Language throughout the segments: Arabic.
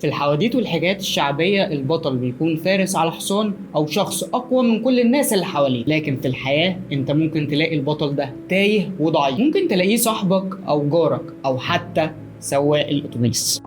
في الحواديت والحكايات الشعبية البطل بيكون فارس على حصان أو شخص أقوى من كل الناس اللي حواليه، لكن في الحياة أنت ممكن تلاقي البطل ده تايه وضعيف، ممكن تلاقيه صاحبك أو جارك أو حتى سواق الأتوبيس.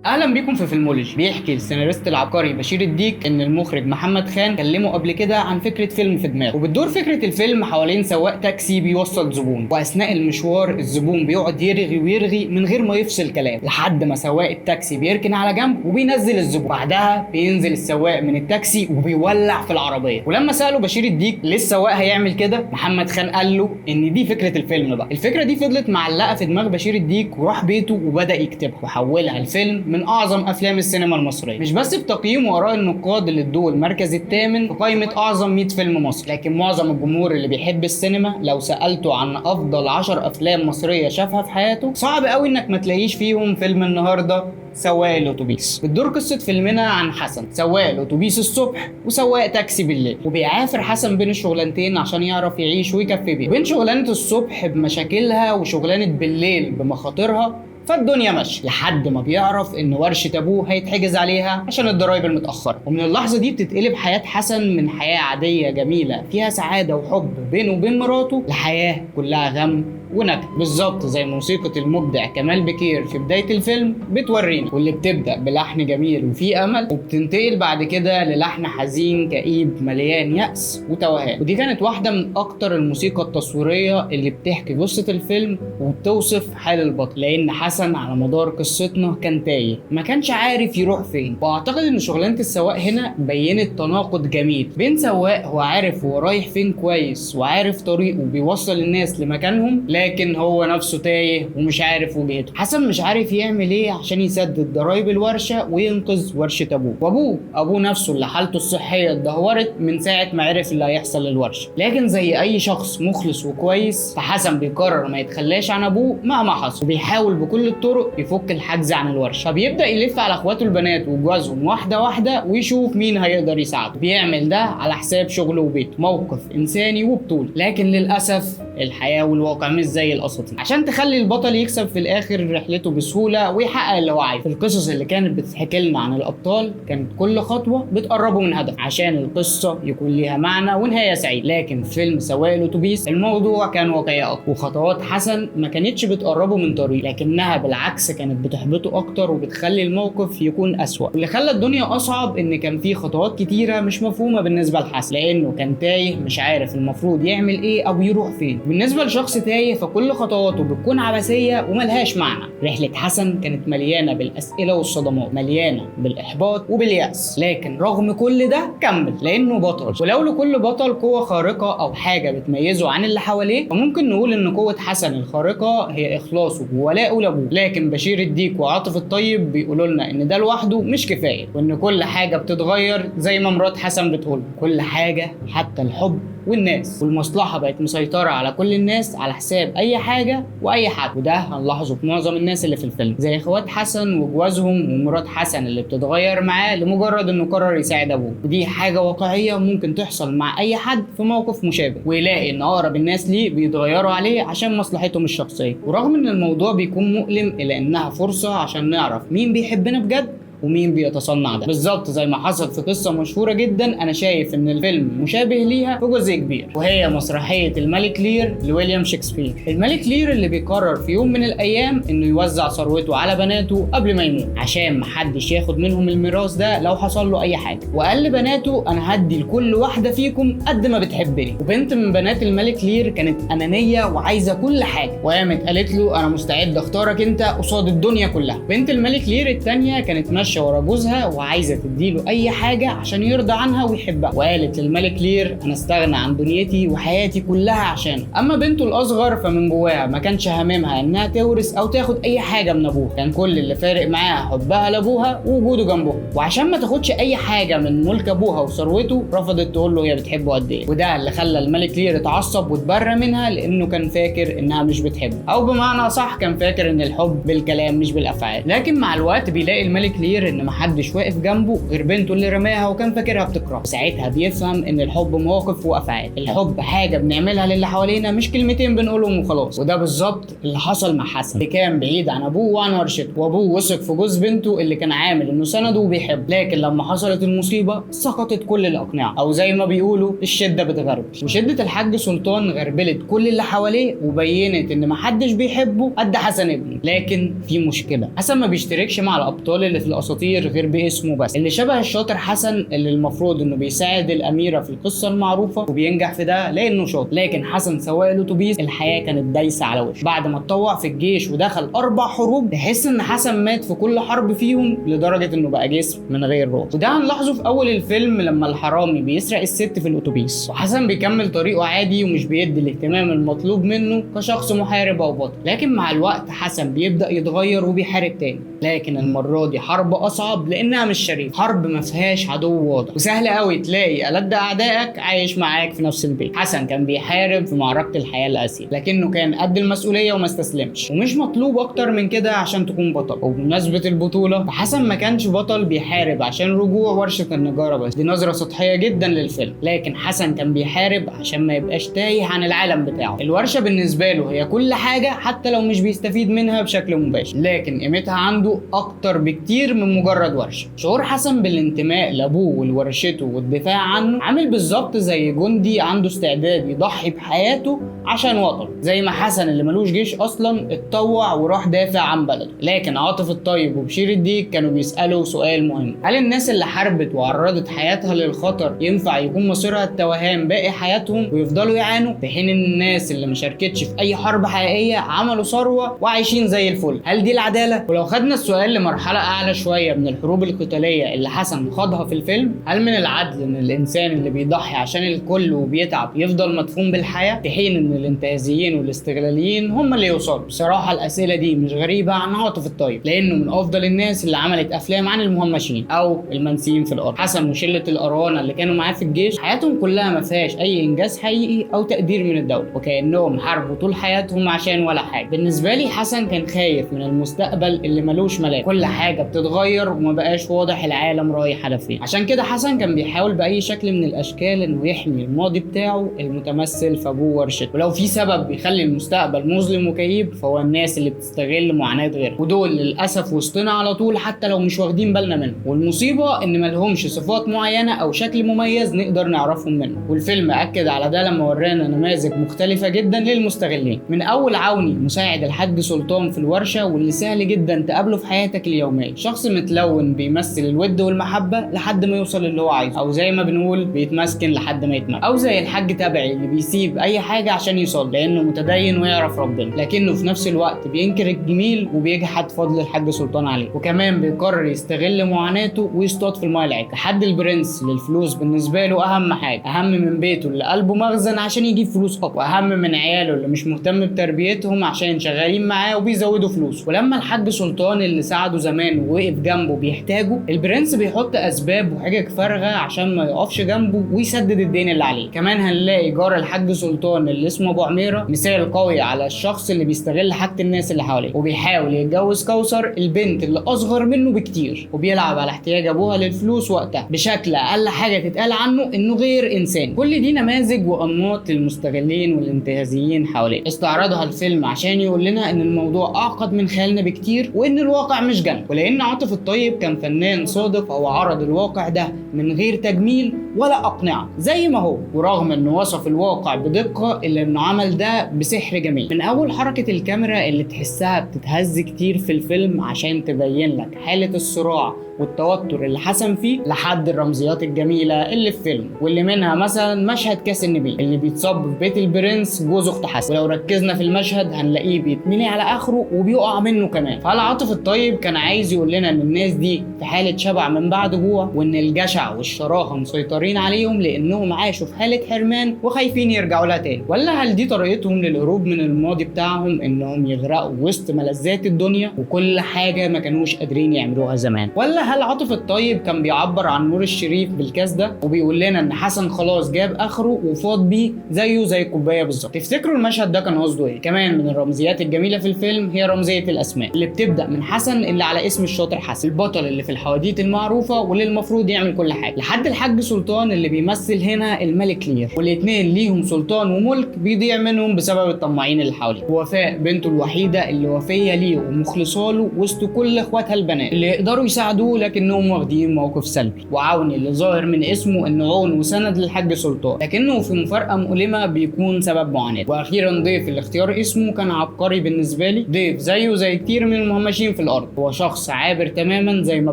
اهلا بيكم في فيلمولوجي. بيحكي السيناريست العبقري بشير الديك ان المخرج محمد خان كلمه قبل كده عن فكره فيلم في دماغه، وبتدور فكره الفيلم حوالين سواق تاكسي بيوصل زبون، واثناء المشوار الزبون بيقعد يرغي ويرغي من غير ما يفصل كلام لحد ما سواق التاكسي بيركن على جنب وبينزل الزبون. بعدها بينزل السواق من التاكسي وبيولع في العربيه. ولما ساله بشير الديك ليه السواق هيعمل كده، محمد خان قال له ان دي فكره الفيلم بقى. الفكره دي فضلت معلقه في دماغ بشير الديك وراح بيته وبدا يكتبها وحولها الفيلم من اعظم افلام السينما المصريه، مش بس بتقييم واراء النقاد اللي ادوه المركز الثامن في قائمه اعظم 100 فيلم مصري، لكن معظم الجمهور اللي بيحب السينما لو سالته عن افضل 10 افلام مصريه شافها في حياته صعب قوي انك ما تلاقيش فيهم فيلم النهارده سواق الاتوبيس. بتدور قصه فيلمنا عن حسن سواق الاتوبيس الصبح وسواق تاكسي بالليل، وبيعافر حسن بين الشغلانتين عشان يعرف يعيش ويكفي بيه، بين شغلانه الصبح بمشاكلها وشغلانه بالليل بمخاطرها. فالدنيا ماشيه لحد ما بيعرف ان ورشه ابوه هيتحجز عليها عشان الضرايب المتاخره، ومن اللحظه دي بتتقلب حياه حسن من حياه عاديه جميله فيها سعاده وحب بينه وبين مراته لحياه كلها غم ونكد، بالظبط زي موسيقى المبدع كمال بكير في بدايه الفيلم بتورينا، واللي بتبدا بلحن جميل وفيه امل وبتنتقل بعد كده للحن حزين كئيب مليان يأس وتوهان. ودي كانت واحده من اكتر الموسيقى التصويريه اللي بتحكي قصه الفيلم وبتوصف حال البطل، لان حسن على مدار قصتنا كان تايه ما كانش عارف يروح فين. واعتقد ان شغلانه السواق هنا بينت تناقض جميل بين سواق هو عارف هو رايح فين كويس وعارف طريقه وبيوصل الناس لمكانهم، لكن هو نفسه تايه ومش عارف وجهته. حسن مش عارف يعمل ايه عشان يسدد ضرايب الورشه وينقذ ورشه ابوه، ابوه نفسه اللي حالته الصحيه اتدهورت من ساعه ما عرف اللي هيحصل للورشه. لكن زي اي شخص مخلص وكويس فحسن بيقرر ما يتخلاش عن ابوه مهما حصل، وبيحاول بكل الطرق يفك الحجز عن الورشه. فبيبدا يلف على اخواته البنات وجوازهم واحده واحده ويشوف مين هيقدر يساعده. بيعمل ده على حساب شغله وبيته، موقف انساني وبطولة. لكن للاسف الحياه والواقع مش زي الاساطير. عشان تخلي البطل يكسب في الاخر رحلته بسهوله ويحقق اللي هو عايزه، القصص اللي كانت بتتحكي لنا عن الابطال كانت كل خطوه بتقربه من هدف عشان القصه يكون ليها معنى ونهايه سعيده. لكن في فيلم سواق الاتوبيس الموضوع كان واقعي اكتر، وخطوات حسن ما كانتش بتقربه من طريق، لكنها بالعكس كانت بتحبطه اكتر وبتخلي الموقف يكون اسوأ. واللي خلى الدنيا اصعب ان كان في خطوات كتيره مش مفهومه بالنسبه لحسن، لانه كان تايه مش عارف المفروض يعمل ايه او يروح فين. بالنسبه لشخص تايه فكل خطواته بتكون عبثيه وملهاش معنى. رحله حسن كانت مليانه بالاسئله والصدمات، مليانه بالاحباط وبالياس، لكن رغم كل ده كمل لانه بطل. ولو لكل بطل قوه خارقه او حاجه بتميزه عن اللي حواليه، فممكن نقول ان قوه حسن الخارقه هي اخلاصه وولائه لابوه. لكن بشير الديك وعاطف الطيب بيقولوا لنا ان ده لوحده مش كفايه، وان كل حاجه بتتغير زي ما مرات حسن بتقول، كل حاجه حتى الحب والناس والمصلحه بقت مسيطره على كل الناس على حساب اي حاجه واي حد. وده هنلاحظه في معظم الناس اللي في الفيلم، زي اخوات حسن وجوازهم ومرات حسن اللي بتتغير معاه لمجرد انه قرر يساعد ابوه. ودي حاجه واقعيه ممكن تحصل مع اي حد في موقف مشابه، ويلاقي ان اقرب الناس ليه بيتغيروا عليه عشان مصلحتهم الشخصيه. ورغم ان الموضوع بيكون مؤلم الا انها فرصه عشان نعرف مين بيحبنا بجد ومين بيتصنع ده، بالظبط زي ما حصل في قصه مشهوره جدا انا شايف ان الفيلم مشابه ليها في جزء كبير، وهي مسرحيه الملك لير لويليام شكسبير. الملك لير اللي بيقرر في يوم من الايام انه يوزع ثروته على بناته قبل ما يموت عشان محدش ياخد منهم الميراث ده لو حصل له اي حاجه، وقال لبناته انا هدي لكل واحده فيكم قد ما بتحبني. وبنت من بنات الملك لير كانت انانيه وعايزه كل حاجه، وقامت قالت له انا مستعد اختارك انت قصاد الدنيا كلها. بنت الملك لير الثانيه كانت ماشيه ورا جوزها وعايزه تديله اي حاجه عشان يرضى عنها ويحبها، وقالت للملك لير انا استغنى عن دنيتي وحياتي كلها عشانه. اما بنته الاصغر فمن جواها ما كانش هاممها انها تورث او تاخد اي حاجه من ابوها، كان كل اللي فارق معاها حبها لابوها ووجوده جنبه. وعشان ما تاخدش اي حاجه من ملك ابوها وثروته رفضت تقول له هي بتحبه قد ايه، وده اللي خلى الملك لير اتعصب واتبرى منها لانه كان فاكر انها مش بتحبه، او بمعنى صح كان فاكر ان الحب بالكلام مش بالافعال. لكن مع الوقت بيلاقي الملك لير بيفتكر ان محدش واقف جنبه غير بنته اللي رماها وكان فاكرها بتكرهه. ساعتها بيفهم ان الحب مواقف وافعال، الحب حاجه بنعملها للي حوالينا مش كلمتين بنقولهم وخلاص. وده بالظبط اللي حصل مع حسن اللي كان بعيد عن ابوه وعن ورشته، وابوه وثق في جوز بنته اللي كان عامل انه سنده وبيحبه، لكن لما حصلت المصيبه سقطت كل الاقنعه، او زي ما بيقولوا الشده بتغربل. وشده الحاج سلطان غربلت كل اللي حواليه وبينت ان محدش بيحبه قد حسن ابنه. لكن في مشكله، حسن ما بيشتركش مع الابطال اللي في الاساطير غير باسمه بس. اللي شبه الشاطر حسن اللي المفروض انه بيساعد الاميره في القصه المعروفه وبينجح في ده لانه شاطر، لكن حسن سواق الاتوبيس الحياه كانت دايسه على وشه. بعد ما اتطوع في الجيش ودخل 4 حروب، تحس ان حسن مات في كل حرب فيهم لدرجه انه بقى جسم من غير روح. وده هنلاحظه في اول الفيلم لما الحرامي بيسرق الست في الاتوبيس، وحسن بيكمل طريقه عادي ومش بيدي الاهتمام المطلوب منه كشخص محارب او بطل. لكن مع الوقت حسن بيبدا يتغير وبيحارب تاني، لكن المره دي حرب اصعب لانها مش شريفه، حرب ما فيهاش عدو واضح، وسهل قوي تلاقي ألد اعدائك عايش معاك في نفس البيت. حسن كان بيحارب في معركه الحياه القاسيه، لكنه كان قد المسؤوليه وما استسلمش، ومش مطلوب اكتر من كده عشان تكون بطل. وبمناسبه البطوله، فحسن ما كانش بطل بيحارب عشان رجوع ورشه النجاره بس، دي نظره سطحيه جدا للفيلم، لكن حسن كان بيحارب عشان ما يبقاش تايه عن العالم بتاعه. الورشه بالنسبه له هي كل حاجه حتى لو مش بيستفيد منها بشكل مباشر، لكن قيمتها عنده اكتر بكتير من مجرد ورشه. شعور حسن بالانتماء لابوه ولورشته والدفاع عنه عامل بالظبط زي جندي عنده استعداد يضحي بحياته عشان وطنه، زي ما حسن اللي ملوش جيش اصلا اتطوع وراح دافع عن بلده. لكن عاطف الطيب وبشير الديك كانوا بيسالوا سؤال مهم: هل الناس اللي حاربت وعرضت حياتها للخطر ينفع يكون مصيرها التوهان باقي حياتهم ويفضلوا يعانوا، في حين ان الناس اللي ما شاركتش في اي حرب حقيقيه عملوا ثروه وعايشين زي الفل؟ هل دي العداله؟ ولو خدنا السؤال لمرحله اعلى شويه من الحروب القتاليه اللي حسن خاضها في الفيلم، هل من العدل ان الانسان اللي بيضحي عشان الكل وبيتعب يفضل مدفون بالحياه، في حين ان الانتهازيين والاستغلاليين هم اللي يوصلوا؟ بصراحه الاسئله دي مش غريبه عن عاطف الطيب، لانه من افضل الناس اللي عملت افلام عن المهمشين او المنسيين في الارض. حسن وشله الأروانة اللي كانوا معاه في الجيش حياتهم كلها ما فيهاش اي انجاز حقيقي او تقدير من الدوله، وكانهم حاربوا طول حياتهم عشان ولا حاجه. بالنسبه لي حسن كان خايف من المستقبل اللي ملوش ملاك، كل حاجه بتتغير وما بقاش واضح العالم رايح على فين. عشان كده حسن كان بيحاول باي شكل من الاشكال انه يحمي الماضي بتاعه المتمثل في ابوه ورشته، ولو في سبب بيخلي المستقبل مظلم وكئيب فهو الناس اللي بتستغل معاناه غيرها، ودول للاسف وسطنا على طول حتى لو مش واخدين بالنا منهم. والمصيبه ان مالهمش صفات معينه او شكل مميز نقدر نعرفهم منه، والفيلم اكد على ده لما ورانا نماذج مختلفه جدا للمستغلين، من اول عوني مساعد الحاج سلطان في الورشه واللي سهل جدا تقابله في حياتك اليوميه، شخص متلون بيمثل الود والمحبه لحد ما يوصل اللي هو عايزه، او زي ما بنقول بيتمسكن لحد ما يتمكن، او زي الحاج تبعي اللي بيسيب اي حاجه عشان يصلي لانه متدين ويعرف ربنا، لكنه في نفس الوقت بينكر الجميل وبيجحد فضل الحاج سلطان عليه، وكمان بيقرر يستغل معاناته ويصطاد في المايه العكر. لحد البرنس اللي الفلوس بالنسبه له اهم حاجه، اهم من بيته اللي قلبه مخزن عشان يجيب فلوس اكتر، واهم من عياله اللي مش مهتم بتربيتهم عشان شغالين معاه وبيزودوا فلوس. ولما الحاج سلطان اللي ساعده زمان ووقف جنبه بيحتاجه، البرنس بيحط اسباب وحجج فارغه عشان ما يقفش جنبه ويسدد الدين اللي عليه. كمان هنلاقي جار الحاج سلطان اللي اسمه ابو عميره مثال قوي على الشخص اللي بيستغل حاجه الناس اللي حواليه، وبيحاول يتجوز كوثر البنت اللي اصغر منه بكتير، وبيلعب على احتياج ابوها للفلوس وقتها بشكل اقل حاجه تتقال عنه انه غير انساني. كل دي نماذج وانماط للمستغلين والانتهازيين حواليه استعرضها الفيلم عشان يقول لنا ان الموضوع اعقد من خيالنا بكتير وان الواقع مش جنب. ولان عاطف الطيب كان فنان صادق فهو عرض الواقع ده من غير تجميل ولا اقنعه زي ما هو، ورغم انه وصف الواقع بدقه الا انه عمل ده بسحر جميل، من اول حركه الكاميرا اللي تحسها بتتهز كتير في الفيلم عشان تبين لك حاله الصراع والتوتر اللي حسن فيه، لحد الرمزيات الجميله اللي في فيلم، واللي منها مثلا مشهد كاس النبيل اللي بيتصب في بيت البرنس جوز اخت حسن، ولو ركزنا في المشهد هنلاقيه بيتملي على اخره وبيقع منه كمان. فهل عاطف الطيب كان عايز يقول لنا ان الناس دي في حاله شبع من بعد جوع، وان الجشع والشراهه مسيطرين مسيطرين عليهم لانهم عاشوا في حاله حرمان وخايفين يرجعوا لها تاني؟ ولا هل دي طريقتهم للهروب من الماضي بتاعهم، انهم يغرقوا وسط ملذات الدنيا وكل حاجه ما كانوش قادرين يعملوها زمان؟ ولا هل عاطف الطيب كان بيعبر عن نور الشريف بالكاس ده وبيقول لنا ان حسن خلاص جاب اخره وفاض بيه زيه زي الكوبايه بالظبط؟ تفتكروا المشهد ده كان قصده ايه؟ كمان من الرمزيات الجميله في الفيلم هي رمزيه الاسماء اللي بتبدا من حسن اللي على اسم الشاطر حسن، البطل اللي في الحواديت المعروفه واللي المفروض يعمل كل حاجه، لحد الحاج سلطان اللي بيمثل هنا الملك لير، والاثنين ليهم سلطان وملك بيضيع منهم بسبب الطماعين اللي حواليه. ووفاء بنته الوحيده اللي وفيه ليه ومخلصه له وسط كل اخواتها البنات اللي يقدروا يساعدوه لكنهم واخدين موقف سلبي. وعوني اللي ظاهر من اسمه انه عون وسند للحاج سلطان لكنه في مفارقه مؤلمه بيكون سبب معاناه. واخيرا ضيف اللي اختيار اسمه كان عبقري بالنسبه لي، ضيف زيه زي كتير من المهمشين في الارض، هو شخص عابر تماما زي ما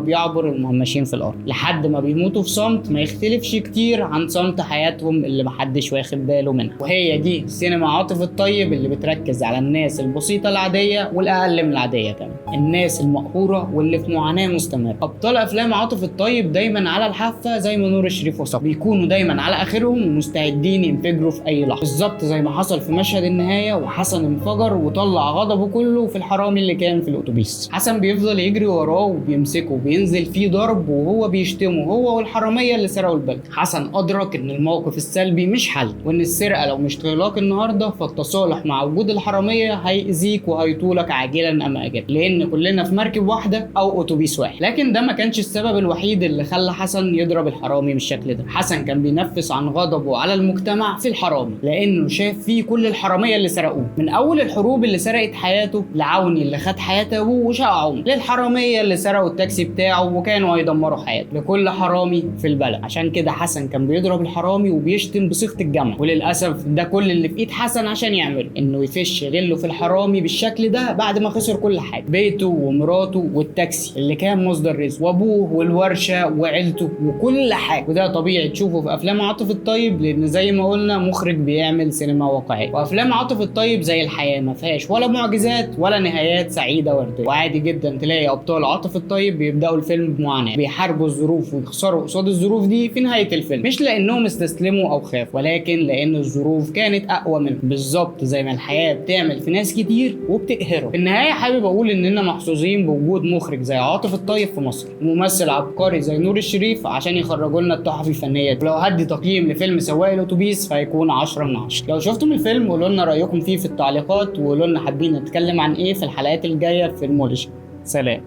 بيعبر المهمشين في الارض لحد ما بيموتوا في صمت ما يختلفش كتير عن صمت حياتهم اللي محدش واخد باله منها. وهي دي سينما عاطف الطيب اللي بتركز على الناس البسيطه العاديه والاقل من العاديه كمان، الناس المقهوره واللي في معاناه مستمره. ابطال افلام عاطف الطيب دايما على الحافه زي ما نور الشريف وصف، بيكونوا دايما على اخرهم ومستعدين ينفجروا في اي لحظه، بالظبط زي ما حصل في مشهد النهايه وحسن انفجر وطلع غضبه كله في الحرامي اللي كان في الاتوبيس. حسن بيفضل يجري وراه وبيمسكه وبينزل فيه ضرب وهو بيشتمه هو والحراميه اللي سرقوا البنك. حسن ادرك ان الموقف السلبي مش حل، وان السرقه لو مش طلاق النهارده فالتصالح مع وجود الحراميه هيأذيك وهيطولك عاجلا ام اجلا، لان كلنا في مركب واحده او اتوبيس واحد. لكن ده ما كانش السبب الوحيد اللي خلى حسن يضرب الحرامي بالشكل ده. حسن كان بينفس عن غضبه على المجتمع في الحرامي لانه شاف فيه كل الحراميه اللي سرقوه، من اول الحروب اللي سرقت حياته لعوني اللي خد حياة ابوه وشقعه، للحراميه اللي سرقوا التاكسي بتاعه وكانوا هيدمروا حياته، لكل حرامي في البلد. عشان كده حسن كان بيضرب الحرامي وبيشتم بصيغه الجمع، وللاسف ده كل اللي في ايد حسن عشان يعمله، انه يفش غله في الحرامي بالشكل ده بعد ما خسر كل حاجه، بيته ومراته والتاكسي اللي كان مصدر رزق وابوه والورشه وعيلته وكل حاجه. وده طبيعي تشوفه في افلام عاطف الطيب لان زي ما قلنا مخرج بيعمل سينما واقعيه، وافلام عاطف الطيب زي الحياه ما فيهاش ولا معجزات ولا نهايات سعيده ورديه، وعادي جدا تلاقي ابطال عاطف الطيب بيبداوا الفيلم بمعاناه، بيحاربوا الظروف ويخسروا قصاد الظروف دي في نهايه الفيلم، مش لانهم استسلموا او خافوا ولكن لان الظروف كانت اقوى منهم، بالظبط زي ما الحياه بتعمل في ناس كتير وبتقهرهم. في النهايه حابب اقول اننا محظوظين بوجود مخرج زي عاطف الطيب في مصر وممثل عبقري زي نور الشريف عشان يخرجوا لنا التحف الفنيه دي. ولو هدي تقييم لفيلم سواق الاتوبيس فهيكون 10 من 10. لو شفتم الفيلم قولوا لنا رايكم فيه في التعليقات، وقولوا لنا حابين نتكلم عن ايه في الحلقات الجايه في المولج. سلام.